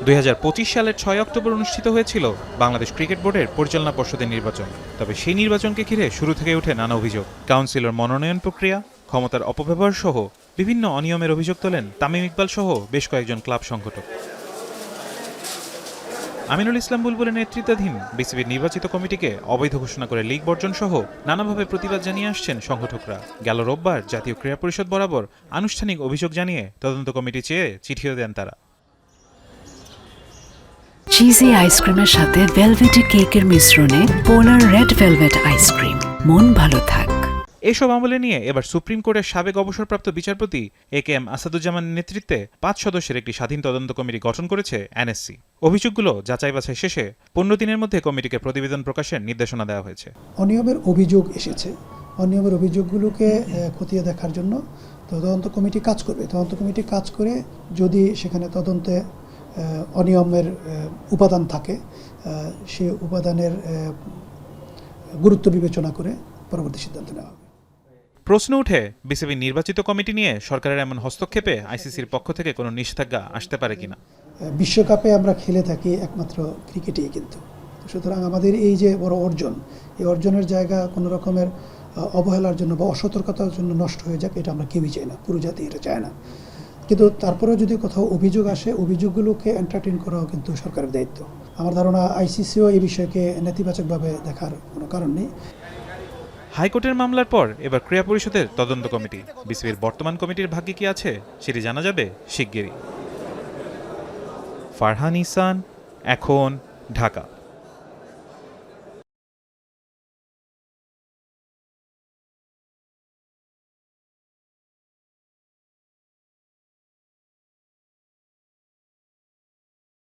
2025 সালের 6 অক্টোবর অনুষ্ঠিত হয়েছিল বাংলাদেশ ক্রিকেট বোর্ডের পরিচালনা পর্ষদের নির্বাচন। তবে সেই নির্বাচনকে ঘিরে শুরু থেকে ওঠে নানা অভিযোগ। কাউন্সিলর মনোনয়ন প্রক্রিয়া, ক্ষমতার অপব্যবহার সহ বিভিন্ন অনিয়মের অভিযোগ তোলেন তামিম ইকবাল সহ বেশ কয়েকজন ক্লাব সংগঠক। আমিনুল ইসলাম বুলবুলের নেতৃত্বাধীন বিসিবির নির্বাচিত কমিটিকে অবৈধ ঘোষণা করে লীগ বর্জন সহ নানাভাবে প্রতিবাদ জানিয়ে আসছেন সংগঠকরা। গেল রোববার জাতীয় ক্রীড়া পরিষদ বরাবর আনুষ্ঠানিক অভিযোগ জানিয়ে তদন্ত কমিটি চেয়ে চিঠিও দেন তারা। চিজি আইসক্রিমের সাথে ভেলভেটি কেকের মিশ্রণে পোলার রেড ভেলভেট আইসক্রিম, মন ভালো থাক। এসব আমলে নিয়ে এবার সুপ্রিম কোর্টের সাবেক অবসরপ্রাপ্ত বিচারপতি একেএম আসাদুজ্জামানের নেতৃত্বে 5 সদস্যের একটি স্বাধীন তদন্ত কমিটি গঠন করেছে এনএসসি। অভিযোগগুলো যাচাই বাছাই শেষে 15 দিনের মধ্যে কমিটিকে প্রতিবেদন প্রকাশের নির্দেশনা দেওয়া হয়েছে। অনিয়মের অভিযোগ এসেছে, অনিয়মের অভিযোগগুলোকে খতিয়ে দেখার জন্য তদন্ত কমিটি কাজ করবে। তদন্ত কমিটি কাজ করে যদি সেখানে তদন্তে অনিয়মের উপাদান থাকে, সেই উপাদানের গুরুত্ব বিবেচনা করে পরবর্তী সিদ্ধান্ত নেওয়া হবে। প্রশ্ন উঠে বিসিবি নির্বাচিত কমিটি নিয়ে সরকারের এমন হস্তক্ষেপে আইসিসির পক্ষ থেকে কোনো নিষেধাজ্ঞা আসতে পারে কিনা। বিশ্বকাপে আমরা খেলে থাকি একমাত্র ক্রিকেটেই, কিন্তু সুতরাং আমাদের এই যে বড় অর্জন, এই অর্জনের জায়গা কোনো রকমের অবহেলার জন্য বা অসতর্কতার জন্য নষ্ট হয়ে যাক, এটা আমরা কেউই চাই না, পুরো জাতি এটা চায় না। কিন্তু তারপরেও যদি কোথাও অভিযোগ আসে, অভিযোগগুলোকে এন্টারটেইন করাও কিন্তু সরকারের দায়িত্ব। আমার ধারণা আইসিসিও এই বিষয়কে নেতিবাচকভাবে দেখার কোনো কারণ নেই। হাইকোর্টের মামলার পর এবার ক্রীড়া পরিষদের তদন্ত কমিটি। বিসিবির বর্তমান কমিটির ভাগ্যে কি আছে সেটি জানা যাবে শিগগিরই। ফারহান ইহসান, এখন, ঢাকা।